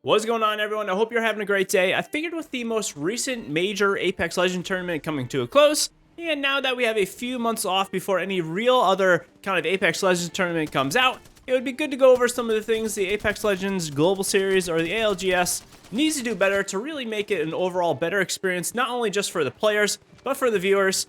What's going on, everyone? I hope you're having a great day. I figured with the most recent major Apex Legends tournament coming to a close, and now that we have a few months off before any real other kind of Apex Legends tournament comes out, it would be good to go over some of the things the Apex Legends Global Series or the ALGS needs to do better to really make it an overall better experience, not only just for the players, but for the viewers.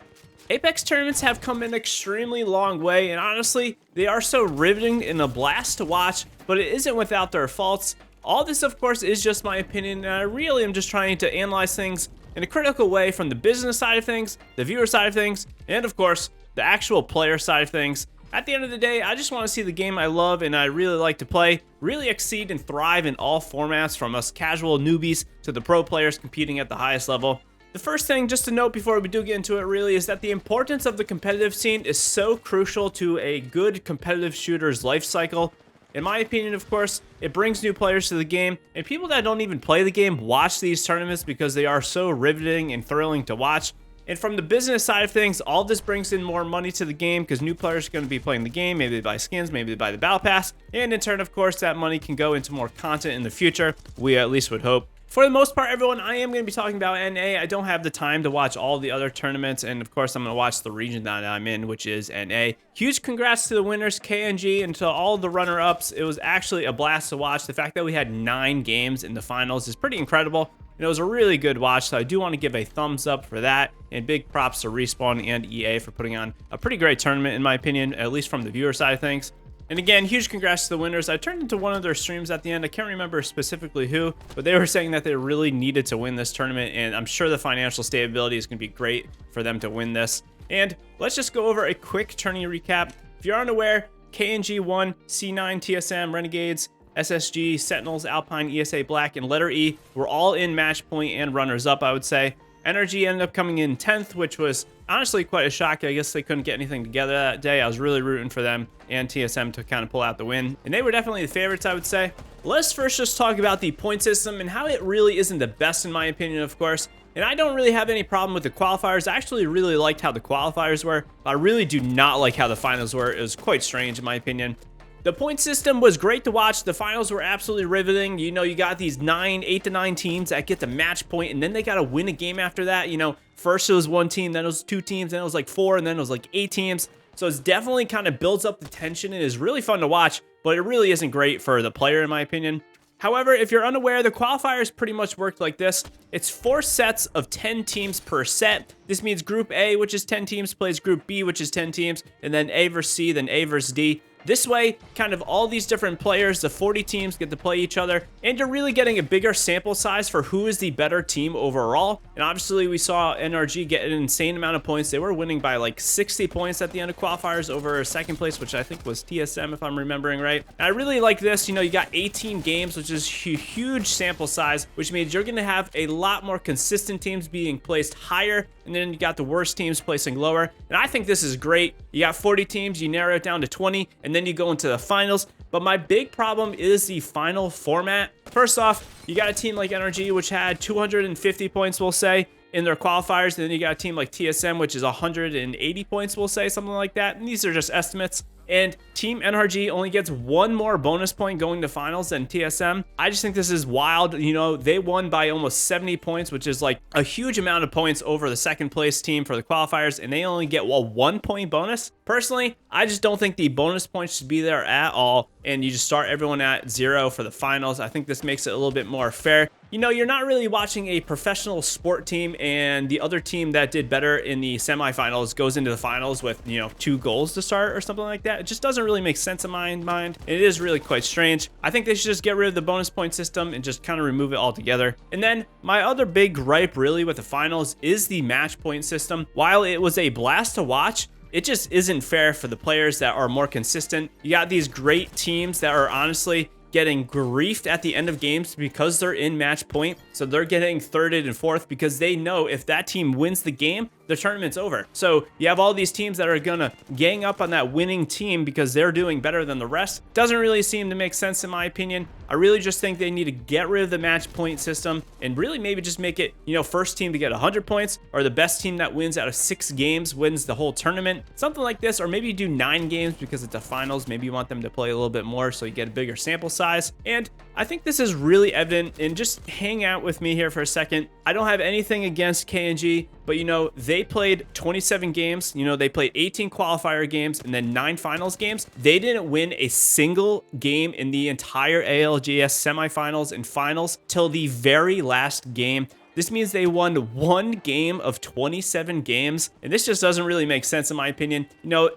Apex tournaments have come an extremely long way, and honestly, they are so riveting and a blast to watch, but it isn't without their faults. All this, of course, is just my opinion, and I really am just trying to analyze things in a critical way from the business side of things, the viewer side of things, and of course, the actual player side of things. At the end of the day, I just want to see the game I love and I really like to play really exceed and thrive in all formats, from us casual newbies to the pro players competing at the highest level. The first thing just to note before we do get into it really is that the importance of the competitive scene is so crucial to a good competitive shooter's life cycle. In my opinion, of course, it brings new players to the game, and people that don't even play the game watch these tournaments because they are so riveting and thrilling to watch. And from the business side of things, all this brings in more money to the game because new players are going to be playing the game. Maybe they buy skins, maybe they buy the battle pass, and in turn, of course, that money can go into more content in the future. We at least would hope. For the most part, everyone, I am going to be talking about NA. I don't have the time to watch all the other tournaments, and of course, I'm going to watch the region that I'm in, which is NA. Huge congrats to the winners, KNG, and to all the runner-ups. It was actually a blast to watch. The fact that we had 9 games in the finals is pretty incredible, and it was a really good watch, so I do want to give a thumbs up for that, and big props to Respawn and EA for putting on a pretty great tournament, in my opinion, at least from the viewer side of things. And again, huge congrats to the winners. I turned into one of their streams at the end. I can't remember specifically who, but they were saying that they really needed to win this tournament, and I'm sure the financial stability is going to be great for them to win this. And let's just go over a quick tourney recap. If you're unaware, KNG won, C9, TSM, Renegades, SSG, Sentinels, Alpine, ESA Black, and Letter E were all in match point and runners-up, I would say. Energy ended up coming in 10th, which was honestly quite a shock. I guess they couldn't get anything together that day. I was really rooting for them and TSM to kind of pull out the win, and they were definitely the favorites, I would say. Let's first just talk about the point system and how it really isn't the best in my opinion, of course. And I don't really have any problem with the qualifiers. I actually really liked how the qualifiers were. I really do not like how the finals were. It was quite strange in my opinion. The point system was great to watch. The finals were absolutely riveting. You know, you got these 8 to 9 teams that get the match point, and then they got to win a game after that. You know, first it was 1 team, then it was 2 teams, then it was like 4, and then it was like 8 teams. So it's definitely kind of builds up the tension and is really fun to watch, but it really isn't great for the player, in my opinion. However, if you're unaware, the qualifiers pretty much worked like this. It's 4 sets of 10 teams per set. This means Group A, which is 10 teams, plays Group B, which is 10 teams, and then A versus C, then A versus D. This way, kind of all these different players, the 40 teams, get to play each other, and you're really getting a bigger sample size for who is the better team overall. And obviously, we saw NRG get an insane amount of points. They were winning by like 60 points at the end of qualifiers over second place, which I think was TSM, if I'm remembering right. And I really like this. You know, you got 18 games, which is a huge sample size, which means you're going to have a lot more consistent teams being placed higher, and then you got the worst teams placing lower. And I think this is great. You got 40 teams, you narrow it down to 20, and then you go into the finals. But my big problem is the final format. First off, you got a team like NRG, which had 250 points, we'll say, in their qualifiers. And then you got a team like TSM, which is 180 points, we'll say, something like that. And these are just estimates. And Team NRG only gets 1 more bonus point going to finals than TSM. I just think this is wild. You know, they won by almost 70 points, which is like a huge amount of points over the second place team for the qualifiers, and they only get a 1 point bonus. Personally, I just don't think the bonus points should be there at all, and you just start everyone at 0 for the finals. I think this makes it a little bit more fair. You know, you're not really watching a professional sport team, and the other team that did better in the semifinals goes into the finals with, you know, 2 goals to start or something like that. It just doesn't really make sense in my mind. It is really quite strange. I think they should just get rid of the bonus point system and just kind of remove it altogether. And then my other big gripe really with the finals is the match point system. While it was a blast to watch, it just isn't fair for the players that are more consistent. You got these great teams that are honestly getting griefed at the end of games because they're in match point. So they're getting thirded and fourth because they know if that team wins the game, the tournament's over. So you have all these teams that are gonna gang up on that winning team because they're doing better than the rest. Doesn't really seem to make sense in my opinion. I really just think they need to get rid of the match point system and really maybe just make it, you know, first team to get 100 points or the best team that wins out of 6 games wins the whole tournament. Something like this, or maybe you do 9 games because it's a finals. Maybe you want them to play a little bit more so you get a bigger sample size. And I think this is really evident, and just hang out with me here for a second. I don't have anything against KNG, but they played 27 games. They played 18 qualifier games and then 9 finals games. They didn't win a single game in the entire ALGS semifinals and finals till the very last game. This means they won 1 game of 27 games, and this just doesn't really make sense in my opinion.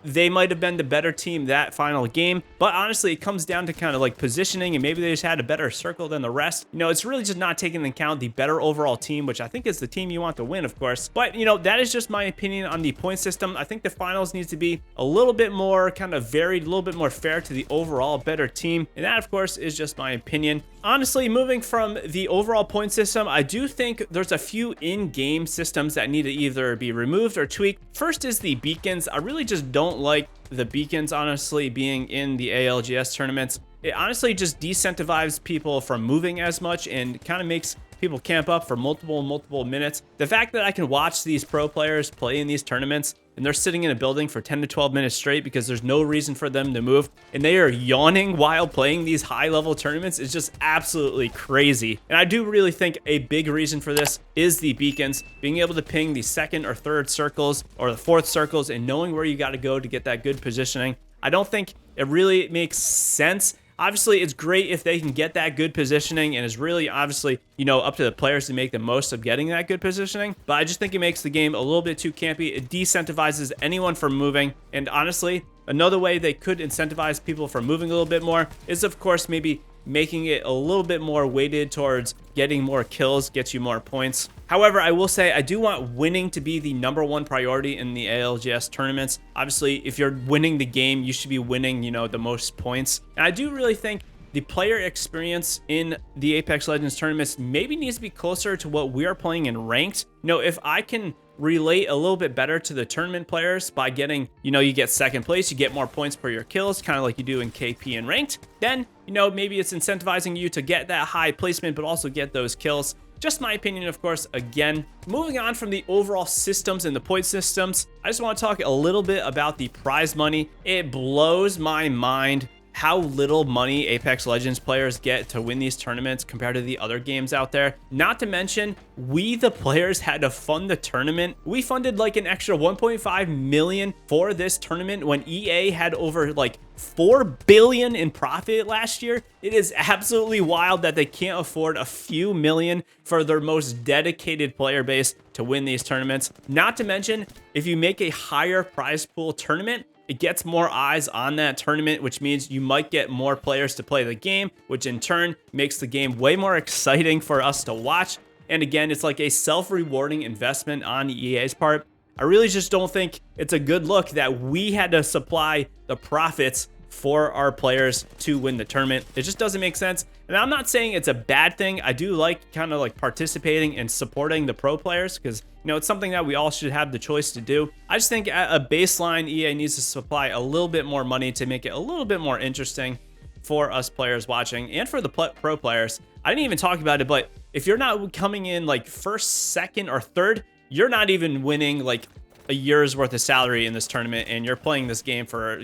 They might have been the better team that final game, but honestly, it comes down to kind of like positioning, and maybe they just had a better circle than the rest. It's really just not taking into account the better overall team, which I think is the team you want to win, of course. But, that is just my opinion on the point system. I think the finals needs to be a little bit more kind of varied, a little bit more fair to the overall better team, and that, of course, is just my opinion. Honestly, moving from the overall point system, I do think there's a few in-game systems that need to either be removed or tweaked. First is the beacons. I really just don't like the beacons, honestly, being in the ALGS tournaments. It honestly just decentivizes people from moving as much and kind of makes people camp up for multiple minutes. The fact that I can watch these pro players play in these tournaments and they're sitting in a building for 10 to 12 minutes straight because there's no reason for them to move, and they are yawning while playing these high-level tournaments is just absolutely crazy. And I do really think a big reason for this is the beacons, being able to ping the 2nd or 3rd circles or the 4th circles and knowing where you got to go to get that good positioning. I don't think it really makes sense. Obviously, it's great if they can get that good positioning, and it's really obviously, up to the players to make the most of getting that good positioning. But I just think it makes the game a little bit too campy. It decentivizes anyone from moving. And honestly, another way they could incentivize people from moving a little bit more is, of course, maybe making it a little bit more weighted towards getting more kills, gets you more points. However, I will say I do want winning to be the #1 priority in the ALGS tournaments. Obviously, if you're winning the game, you should be winning, the most points. And I do really think the player experience in the Apex Legends tournaments maybe needs to be closer to what we are playing in ranked. If I can relate a little bit better to the tournament players by getting, you get 2nd place, you get more points per your kills, kind of like you do in KP and ranked, then, maybe it's incentivizing you to get that high placement, but also get those kills. Just my opinion, of course. Again, moving on from the overall systems and the point systems, I just want to talk a little bit about the prize money. It blows my mind how little money Apex Legends players get to win these tournaments compared to the other games out there. Not to mention, we, the players, had to fund the tournament. We funded like an extra 1.5 million for this tournament when EA had over like 4 billion in profit last year. It is absolutely wild that they can't afford a few million for their most dedicated player base to win these tournaments. Not to mention, if you make a higher prize pool tournament, it gets more eyes on that tournament, which means you might get more players to play the game, which in turn makes the game way more exciting for us to watch. And again, it's like a self-rewarding investment on EA's part. I really just don't think it's a good look that we had to supply the profits for our players to win the tournament. It just doesn't make sense. And I'm not saying it's a bad thing. I do like kind of like participating and supporting the pro players because, it's something that we all should have the choice to do. I just think at a baseline, EA needs to supply a little bit more money to make it a little bit more interesting for us players watching and for the pro players. I didn't even talk about it, but if you're not coming in like 1st, 2nd, or 3rd, you're not even winning like a year's worth of salary in this tournament, and you're playing this game for,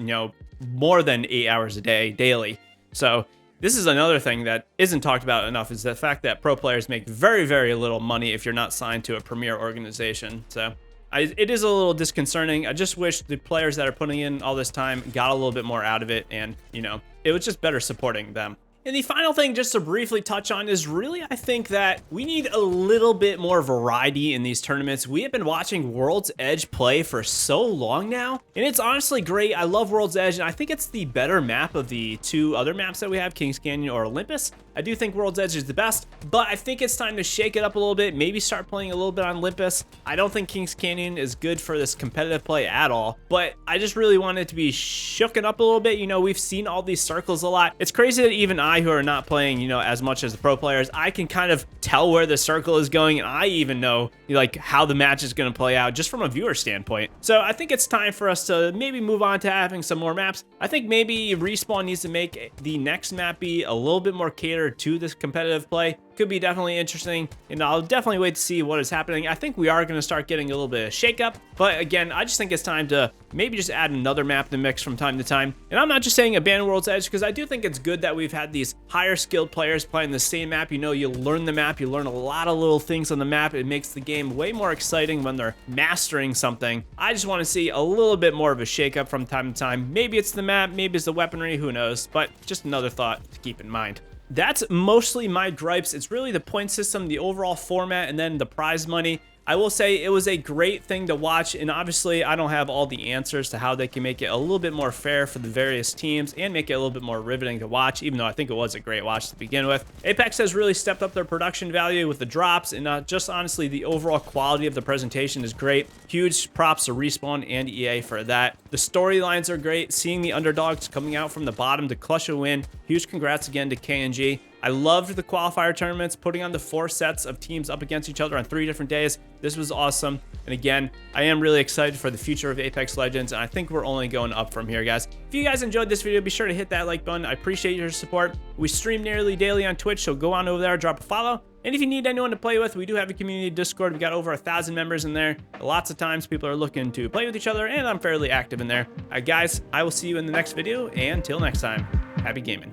more than 8 hours a day, daily. So this is another thing that isn't talked about enough, is the fact that pro players make very, very little money if you're not signed to a premier organization. So it is a little disconcerting. I just wish the players that are putting in all this time got a little bit more out of it, and, it was just better supporting them. And the final thing just to briefly touch on is really, I think that we need a little bit more variety in these tournaments. We have been watching World's Edge play for so long now, and it's honestly great. I love World's Edge, and I think it's the better map of the 2 other maps that we have, Kings Canyon or Olympus. I do think World's Edge is the best, but I think it's time to shake it up a little bit, maybe start playing a little bit on Olympus. I don't think Kings Canyon is good for this competitive play at all, but I just really want it to be shooken up a little bit. We've seen all these circles a lot. It's crazy that even I, who are not playing, as much as the pro players, I can kind of tell where the circle is going, and I even know like how the match is going to play out just from a viewer standpoint. So I think it's time for us to maybe move on to having some more maps. I think maybe Respawn needs to make the next map be a little bit more catered factor to this competitive play. Could be definitely interesting, and I'll definitely wait to see what is happening. I think we are going to start getting a little bit of shakeup, but again, I just think it's time to maybe just add another map to the mix from time to time. And I'm not just saying abandon World's Edge, because I do think it's good that we've had these higher skilled players playing the same map. You know, you learn the map, you learn a lot of little things on the map. It makes the game way more exciting when they're mastering something. I just want to see a little bit more of a shakeup from time to time. Maybe it's the map, maybe it's the weaponry, who knows, but just another thought to keep in mind. That's mostly my gripes. It's really the point system, the overall format, and then the prize money. I will say it was a great thing to watch, and obviously I don't have all the answers to how they can make it a little bit more fair for the various teams and make it a little bit more riveting to watch, even though I think it was a great watch to begin with. Apex has really stepped up their production value with the drops, and just honestly, the overall quality of the presentation is great. Huge props to Respawn and EA for that. The storylines are great. Seeing the underdogs coming out from the bottom to clutch a win. Huge congrats again to KNG. I loved the qualifier tournaments, putting on the 4 sets of teams up against each other on 3 different days. This was awesome. And again, I am really excited for the future of Apex Legends, and I think we're only going up from here, guys. If you guys enjoyed this video, be sure to hit that like button. I appreciate your support. We stream nearly daily on Twitch, so go on over there, drop a follow. And if you need anyone to play with, we do have a community Discord. We got over 1,000 members in there. Lots of times people are looking to play with each other, and I'm fairly active in there. Guys, I will see you in the next video, and until next time, happy gaming.